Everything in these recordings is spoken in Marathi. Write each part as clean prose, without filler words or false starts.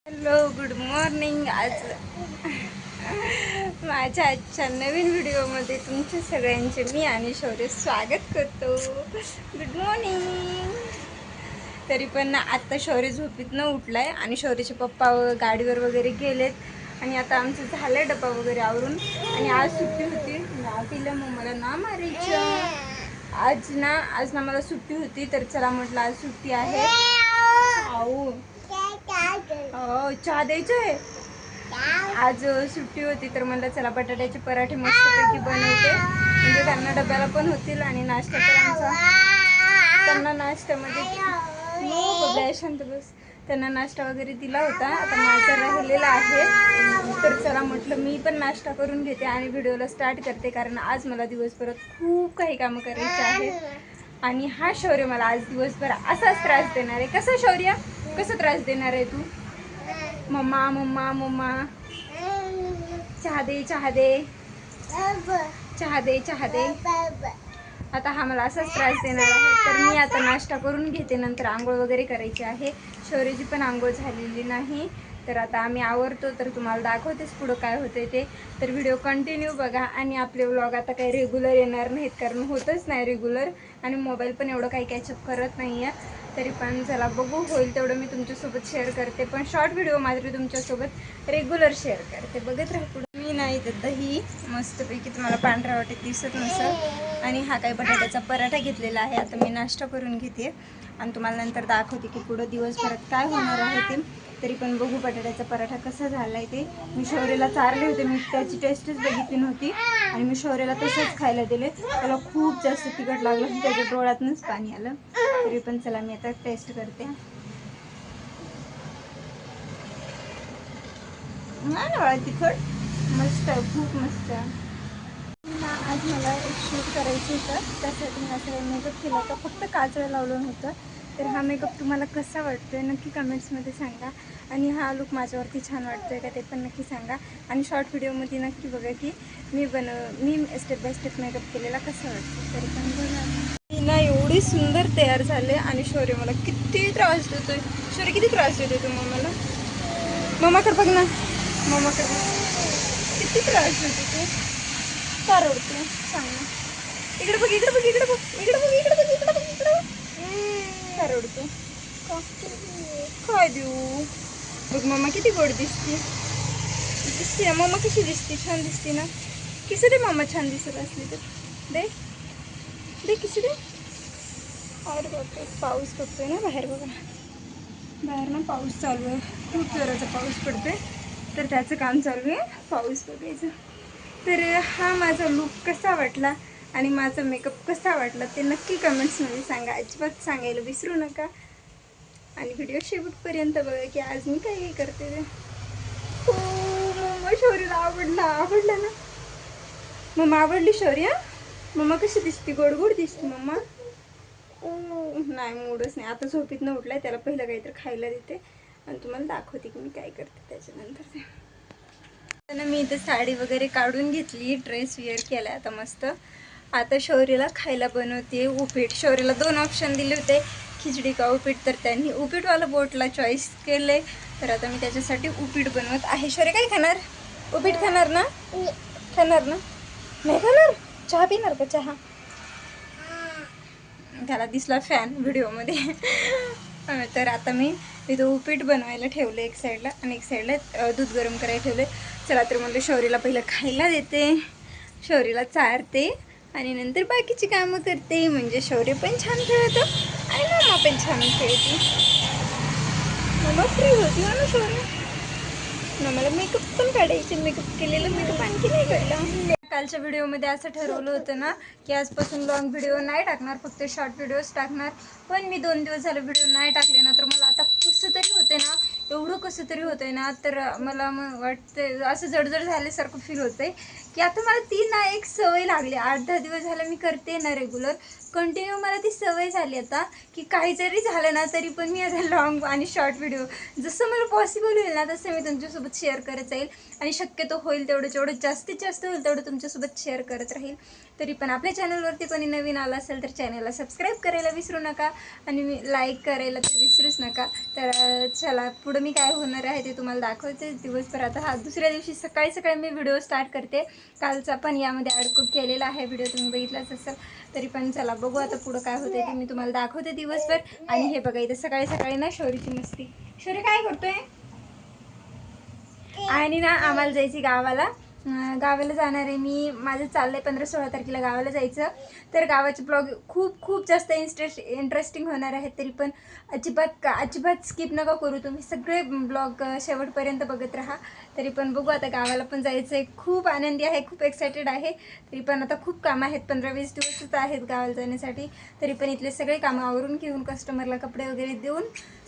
Hello good morning. आज माझ्या आजच्या नवीन व्हिडिओमध्ये तुमच्या सगळ्यांचे मी आणि शौर्य स्वागत करतो। Good morning. तरी पण आत्ता शौर्य झोपीतनं उठलाय आणि शौर्यचे पप्पा गाडीवर वगैरे गेलेत आणि आता आमचं झालं डब्बा वगैरे आवरून। आणि आज सुट्टी होती ना, तिला मम्माला ना मारायचं। आज ना मला सुट्टी होती, तर चला म्हटलं आज सुट्टी आहे। आऊ चहा द्यायचं आहे। आज सुट्टी होती तर मला चला बटाट्याचे पराठे मस्तपैकी बनवते, म्हणजे त्यांना डब्याला पण होतील आणि नाश्ता तर आमचा त्यांना नाश्त्यामध्ये शांत बस, त्यांना नाश्ता वगैरे दिला होता। आता माझा राहिलेला आहे, तर चला म्हटलं मी पण नाश्ता करून घेते आणि व्हिडिओला स्टार्ट करते, कारण आज मला दिवसभरात खूप काही कामं करायची आहेत। आणि हा शौर्य मला आज दिवसभर असाच त्रास देणार आहे। कसा शौर्य, कसं त्रास देणार आहे तू? मम्मा मम्मा मम्मा चहा दे चहा दे चहा दे चहा दे। आता हा मला असाच त्रास देणार आहे। तर मी आता नाश्ता करून घेते, नंतर आंघोळ वगैरे करायची आहे। शौर्यची पण आंघोळ झालेली नाही, तर आता आम्ही आवरतो, तर तुम्हाला दाखवतेच पुढं काय होते ते। तर व्हिडिओ कंटिन्यू बघा। आणि आपले व्लॉग आता काही रेग्युलर येणार नाहीत, कारण होतच नाही रेग्युलर, आणि मोबाईल पण एवढं काही कॅचअप करत नाही आहे। तरी पण चला बघू, होईल तेवढं मी तुमच्यासोबत शेअर करते, पण शॉर्ट व्हिडिओ मात्र तुमच्यासोबत रेग्युलर शेअर करते। बघत राहा पुढे। मी नाही तर दही मस्तपैकी, तुम्हाला पांढरा वाटेत दिसत नसेल, आणि हा काही बटाट्याचा पराठा घेतलेला आहे। आता मी नाश्ता करून घेते आणि तुम्हाला नंतर दाखवते की पुढं दिवसभरात काय होणार आहे ते। तरी पण बघू बटाट्याचा पराठा कसा झाला आहे ते। मी शौर्यला चारले होते, मी त्याची टेस्टच बघितली नव्हती आणि मी शौर्यला तसंच खायला दिले। त्याला खूप जास्त तिखट लागलं, त्याच्या डोळ्यातूनच पाणी आलं। तरी पण चला मी आता टेस्ट करते। नाही ना तिखट, मस्त आहे, खूप मस्त आहे। आज मला एक शूट करायचं होतं, त्यासाठी मी असं मेकअप केला होता, फक्त काजळ लावलं नव्हतं। तर हा मेकअप तुम्हाला कसा वाटतोय नक्की कमेंट्समध्ये सांगा, आणि हा लुक माझ्यावरती छान वाटतोय का ते पण नक्की सांगा। आणि शॉर्ट व्हिडिओमध्ये नक्की बघा की मी स्टेप बाय स्टेप मेकअप केलेला कसा वाटतो। तरी पण बघा, मी ना एवढी सुंदर तयार झाले, आणि शौर्य मला किती त्रास देतोय। शौर्य किती त्रास देतोय तू मम्माला? मम्माकडे बघ ना, मम्माकडे किती त्रास देतो तू, का रडतो सांग ना। इकडे बघ इकडे बघ इकडे बघ इकडे बघ इकडे बघ इकडे बघ इकडे बघ, का रडतो? काय देऊ? बघ मम्मा किती गोड दिसते, दिसते ना मम्मा, कशी दिसते, छान दिसते ना। किसी दे मम्मा छान दिसत असली तर, दे दे किसी दे। और बापरे, पाऊस पडतोय ना बाहेर, बघा बाहेर ना पाऊस चालू आहे, खूप जोराचा पाऊस पडतोय, तर त्याचं काम चालू आहे पाऊस बघायचं। तर हा माझा लुक कसा वाटला आणि माझा मेकअप कसा वाटला ते नक्की कमेंट्समध्ये सांगा, अजिबात सांगायला विसरू नका। आणि व्हिडिओ शेवटपर्यंत बघा की आज मी काय करते ते। हो मम्मा, शौर्यला आवडला ना मम्मा, आवडली शौर्य? मम्मा कशी दिसते, गोड गोड दिसते मम्मा? नाही मूडच नाही, आता झोपीतनं उठलाय, त्याला पहिलं काहीतरी खायला देते आणि तुम्हाला दाखवते की मी काय करते त्याच्यानंतर ते। मी इथे साडी वगैरे काढून घेतली, ड्रेस वेअर केलाय आता मस्त। आता शौर्यला खायला बनवते उपीट। शौर्यला 2 ऑप्शन दिले होते, खिचडी का उपीट, तर त्यांनी उपीटवाला बोटला चॉईस केले, तर आता मी त्याच्यासाठी उपीट बनवत आहे। शौर्य काय खाणार? उपीट खाणार ना? खाणार ना? नाही खाणार? चहा पिणार का चहा? त्याला दिसला फॅन व्हिडिओमध्ये। तर आता मी इथं उपीट बनवायला ठेवलं एक साईडला, आणि एक साईडला दूध गरम करायला ठेवले। चला तर म्हणलं शौर्यला पहिलं खायला देते, शौर्यला चारते आणि नंतर बाकीची कामं करते, म्हणजे शौर्य पण छान खेळतो आणि मम्मा पण छान खेळते। मम्मा फ्री होती ना शौर्य, मला मेकअप पण काढायचे, मेकअप केलेलं मेकअप आणखी नाही काढला। कालच्या व्हिडिओमध्ये असं ठरवलं होतं ना की आजपासून लॉंग व्हिडिओ नाही टाकणार, फक्त शॉर्ट व्हिडिओज टाकणार, पण मी 2 दिवस झाले व्हिडिओ नाही टाकले ना, तर मला आता कसं तरी होते ना, एवढं कसं तरी होतंय ना, तर मला वाटतं असं जडजड झाल्यासारखं फील होतंय की आता मला ती ना एक सवय लागली। 8-10 दिवस झालं मी करते ना रेग्युलर, कंटिन्यू मला ती सवय झाली आता की काही जरी झालं ना तरी पण मी आता लॉंग आणि शॉर्ट व्हिडिओ जसं मला पॉसिबल होईल ना तसं मी तुमच्यासोबत शेअर करत जाईल आणि शक्यतो होईल तेवढं जेवढं जास्तीत जास्त होईल तेवढं तुमच्यासोबत शेअर करत राहील. तरी पण आपल्या चॅनलवरती कोणी नवीन आला असेल तर चॅनलला सबस्क्राईब करायला विसरू नका आणि मी लाईक करायला तर विसरूच नका. तर चला पुढं मी काय होणार आहे ते तुम्हाला दाखवते दिवसभर. आता दुसऱ्या दिवशी सकाळी सकाळी मी व्हिडिओ स्टार्ट करते. कालचा पण यामध्ये ॲड केलेला आहे व्हिडिओ, तुम्ही बघितलाच असेल. तरी पण चला बघू आता पुढं काय होते ते मी तुम्हाला दाखवते दिवसभर. आणि हे बघा इथे सकाळी सकाळी ना शौर्यची मस्ती. शौर्य काय करतोय? आणि ना आम्हाला जायची गावाला जाणार आहे मी. माझं चाललंय 15-16 तारखेला गावाला जायचं. तर गावाचे ब्लॉग खूप जास्त इंटरेस्टिंग होणार आहेत. तरी पण अजिबात स्किप नका करू, तुम्ही सगळे ब्लॉग शेवटपर्यंत बघत राहा. तरी पण बघू आता गावाला पण जायचं आहे. खूप आनंदी आहे, खूप एक्सायटेड आहे. तरी पण आता खूप कामं आहेत, 15-20 दिवसच आहेत गावाला जाण्यासाठी. तरी पण इथले सगळे कामं आवरून घेऊन कस्टमरला कपडे वगैरे देऊन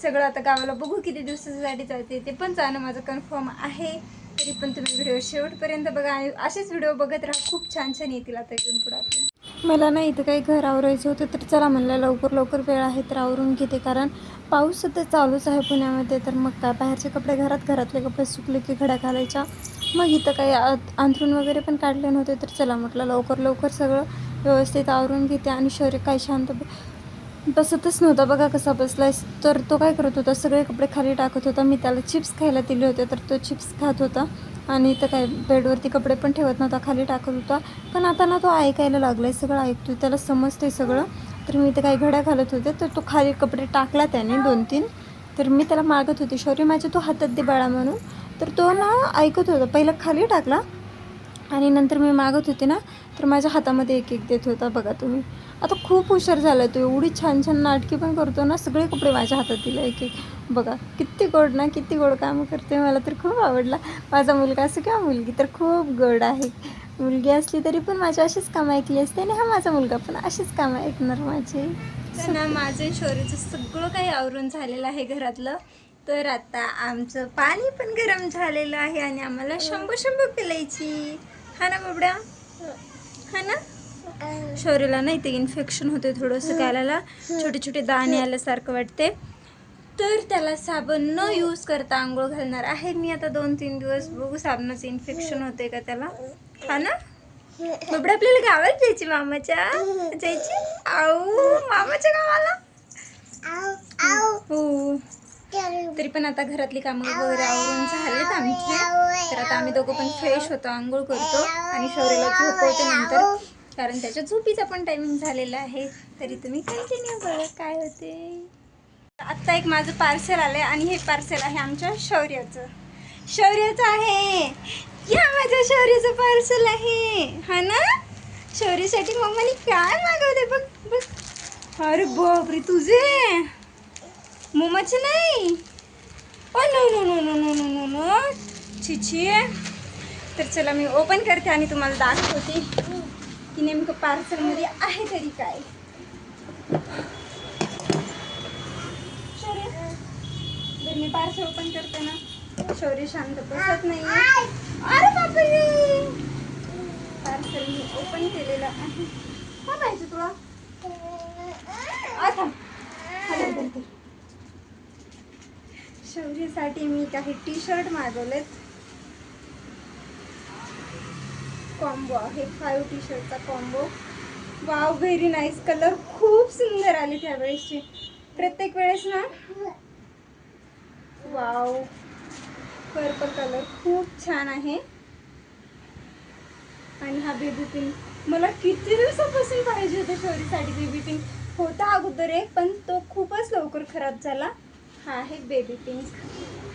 सगळं आता गावाला बघू किती दिवसासाठी जाते ते पण जाणं माझं कन्फर्म आहे. तरी पण तुम्ही व्हिडिओ शेवटपर्यंत बघा आणि असेच व्हिडिओ बघत राहा. खूप छान येतील आता इथून पुढे आपल्या. मला ना इथं काही घर आवरायचं होतं तर चला म्हणलं लवकर वेळ आहे तर आवरून घेते, कारण पाऊस सध्या चालूच आहे पुण्यामध्ये. तर मग काय बाहेरचे कपडे घरातले कपडे सुकले की घड्या घालायच्या. मग इथं काही अंथरूण वगैरे पण काढले नव्हते तर चला म्हटलं लवकर सगळं व्यवस्थित आवरून घेते. आणि शौर्य काय शांत बसतच नव्हता बघा कसा बसलाय. तर तो काय करत होता, सगळे कपडे खाली टाकत होता. मी त्याला चिप्स खायला दिले होते तर तो चिप्स खात होता. आणि इथं काय बेडवरती कपडे पण ठेवत नव्हता, खाली टाकत होता. पण आता ना तो ऐकायला लागलाय, सगळं ऐकतोय, त्याला समजतंय सगळं. तर मी इथं काही घड्या घालत होते तर तो खाली कपडे टाकला त्याने 2-3. तर मी त्याला मागत होते शौर्य माझ्या तो हातात दे बाळा म्हणून. तर तो ना ऐकत होता, पहिला खाली टाकला आणि नंतर मी मागत होते ना तर माझ्या हातामध्ये एक देत होता. बघा तुम्ही, आता खूप हुशार झाला तो, एवढी छान नाटकी पण करतो ना. सगळे कपडे माझ्या हातात दिले एक. बघा किती गोड काम करते. मला तर खूप आवडला. माझा मुलगा असो किंवा मुलगी तर खूप गोड आहे. मुलगी असली तरी पण माझी अशीच कामं ऐकली असते आणि हा माझा मुलगा पण अशीच कामं ऐकणार माझे. ना माझं शौर्यचं सगळं काही आवरून झालेलं आहे घरातलं. तर आता आमचं पाणी पण गरम झालेलं आहे आणि आम्हाला शंभू पिलायची. हा ना बाबड्या, हा ना. शौर्यला ना इथे इन्फेक्शन होते थोडंसं, गालाला छोटे दाणे आल्यासारखं वाटते. तर त्याला साबण न यूज करता आंघोळ घालणार आहे मी आता 2-3 दिवस. बघू साबणाचं इन्फेक्शन होते का त्याला. हा ना बाबड्या, आपल्याला गावाला जायची, मामाच्या गावाला. हो, तरी पण आता घरातली कामं वगैरे आवरून झालेत आमची. तर आता आम्ही दोघं पण फ्रेश होतो, आंघोळ करतो आणि शौर्यला झोपवतो नंतर, कारण त्याच्या झोपीचा पण टायमिंग झालेला आहे. तरी तुम्ही कंटिन्यू बघा काय होते. आत्ता एक माझं पार्सल आलंय आणि हे पार्सल आहे आमच्या शौर्याचं आहे. या माझ्या शौर्याचं पार्सल आहे. हा ना, शौर्यासाठी मम्माने काय मागवले बघ. अरे बापरे, तुझे मोमाचे नाही. नो छिछी. तर चला मी ओपन करते आणि तुम्हाला दाखवते की नेमकं पार्सलमध्ये आहे तरी काय. मी पार्सल ओपन करते ना, शौर्य शांत बसत नाही. अरे बापरे, पार्सल मी ओपन केलेलं आहे. काय पाहिजे तुला? शौर्यसाठी मी काही टी-शर्ट मागवलेत. कॉम्बो आहे, 5 टी-शर्टचा combo. Wow, very nice. Colour खूप सुंदर आले त्यावेळेसचे. प्रत्येक वेळेस ना वाव, पर्पल कलर खूप छान आहे. आणि हा बेबी पिंक मला किती दिवसापासून पाहिजे होतं शौर्यसाठी. बेबी पिंक होता अगोदर एक, पण तो खूपच लवकर खराब झाला. हा आहे baby pink.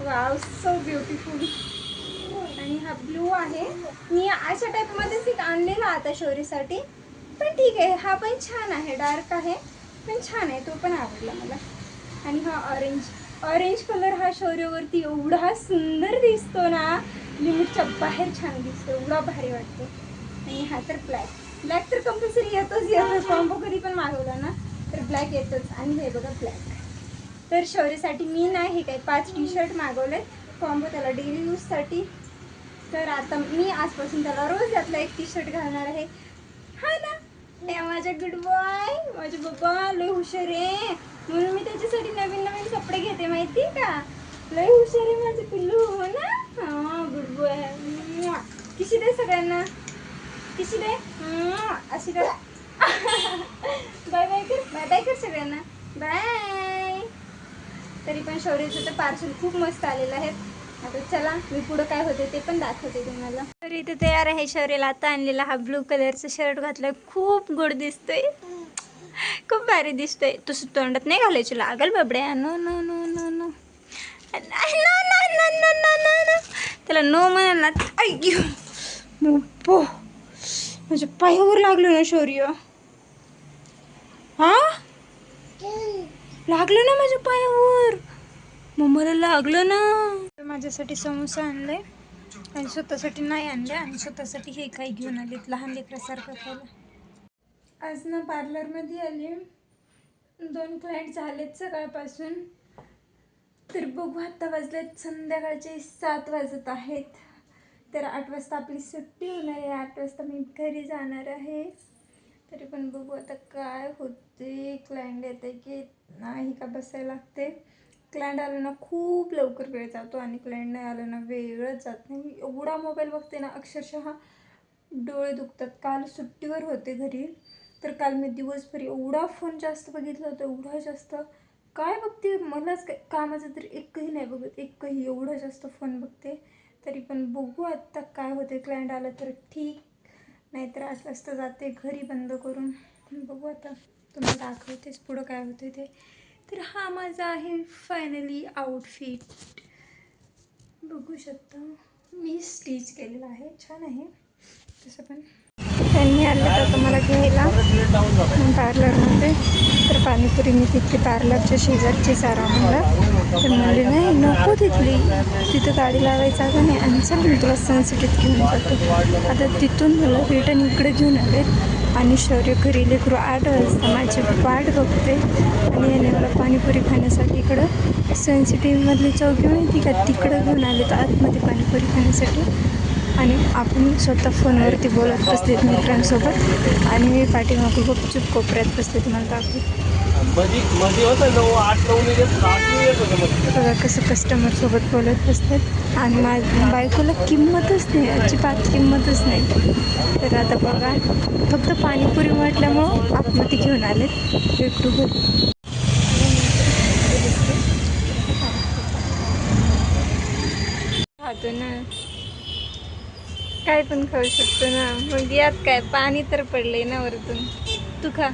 Wow, so beautiful. आणि हा ब्लू आहे. मी अशा टाईपमध्येच एक आणलेला आता शौर्यसाठी, पण ठीक आहे. हा पण छान आहे, डार्क आहे पण छान आहे, तो पण आवडला मला. आणि हा ऑरेंज कलर हा शौर्यवरती एवढा सुंदर दिसतो ना, लिमिटच्या बाहेर छान दिसतो, एवढा भारी वाटतो. आणि हा तर ब्लॅक तर कंपल्सरी येतोच. कॉम्बो कधी पण मागवला ना तर ब्लॅक येतोच. आणि हे बघा ब्लॅक. तर शौर्यसाठी मी नाही काही 5 टी-शर्ट मागवलेत कॉम्बो त्याला डेली यूजसाठी. तर आता मी आजपासून त्याला रोज यातला एक टी-शर्ट घालणार आहे. हा ना, माझा गुड बॉय, माझे बाबा लय हुशार आहे, म्हणून मी त्याच्यासाठी नवीन नवीन कपडे घेते माहिती का. लय हुशार आहे माझं पिल्लू, हो ना. हा गुड बॉय. किशी दे सगळ्यांना, किशी दे. अशी कर. बाय बाय कर, बाय बाय कर सगळ्यांना, बाय. तरी पण शौर्याचं तर पार्सल खूप मस्त आलेलं आहे. आता चला मी पुढं काय होते ते पण दाखवते तुम्हाला. तर इथे तयार आहे. शौर्याला आता आणलेला हा ब्लू कलरचा शर्ट घातलाय, खूप गोड दिसतोय, खूप भारी दिसतोय. तसं तोंडात नाही घालायचं, लागल बाबड्या. No no no no no, त्याला नो म्हणाला. माझ्या पायावर लागलो ना शौर्य. हा लागलं ना माझ्या पायावर, मम्माला लागलं ना. माझ्यासाठी समोसा आणलाय आणि स्वतःसाठी नाही आणले, आणि स्वतःसाठी हे काही घेऊन आलेत लहान लेकरासारखं खायला. आज ना पार्लरमध्ये आले, 2 क्लायंट झालेत सकाळपासून. तर बघू आता वाजलेत संध्याकाळचे 7 वाजत आहेत. तर 8 वाजता आपली सुट्टी होणार आहे, 8 वाजता मी घरी जाणार आहे. तरी पण बघू आता काय होते. क्लायंट येते की नाही का बसायला लागते. क्लायंट आलं ना खूप लवकर वेळ जातो, आणि क्लायंट नाही आलं ना वेळच जात नाही. एवढा मोबाईल बघते ना अक्षरशः डोळे दुखतात. काल सुट्टीवर होते घरी, तर काल मी दिवसभर एवढा फोन जास्त बघितला होता, एवढा जास्त. काय बघते मलाच काय कामाचं तर एकही नाही बघत, एकही. एवढा जास्त फोन बघते. तरी पण बघू आत्ता काय होते. क्लायंट आलं तर ठीक, नाहीतर 8 वाजता जाते घरी बंद करून. बघू आता, तुम्हाला दाखवतेच पुढं काय होते ते. तर हा माझा आहे फायनली आउटफिट, बघू शकता. मी स्टिच केलेला आहे, छान आहे तसं. पण त्यांनी आलं तर मला घ्यायला पार्लरमध्ये. तर पाणीपुरी मी तिथली पार्लरच्या शेजारची चारा म्हणला, तर म्हणले नाही नको तिथली, तिथं गाडी लावायचा का नाही, आणि चल मी तुला सनसिटीत घेऊन जातो. आता तिथून मला रिटर्न इकडे घेऊन आले, आणि शौर्य घरी लेकरू 8 वाजता माझी वाट बघते, आणि याने मला पाणीपुरी खाण्यासाठी इकडं सनसिटीमधली चौकी माहिती का, तिकडं घेऊन आले तर आतमध्ये पाणीपुरी खाण्यासाठी. आणि आपण स्वतः फोनवरती बोलत बसलेत मित्रांसोबत, आणि मी पाठीमागं गुपचूप कोपऱ्यात बसले. तुम्हाला दाखवते बघा कसं कस्टमरसोबत बोलत बसतात, आणि माझ्या बायकोला किंमतच नाही, अजिबात किंमतच नाही. तर आता बघा फक्त पाणीपुरी म्हटल्यामुळं आतमध्ये घेऊन आलेत भेटू घरी. खातो ना, काय पण खाऊ शकतो ना, मग यात काय, पाणी तर पडले ना वरतून. तू खा.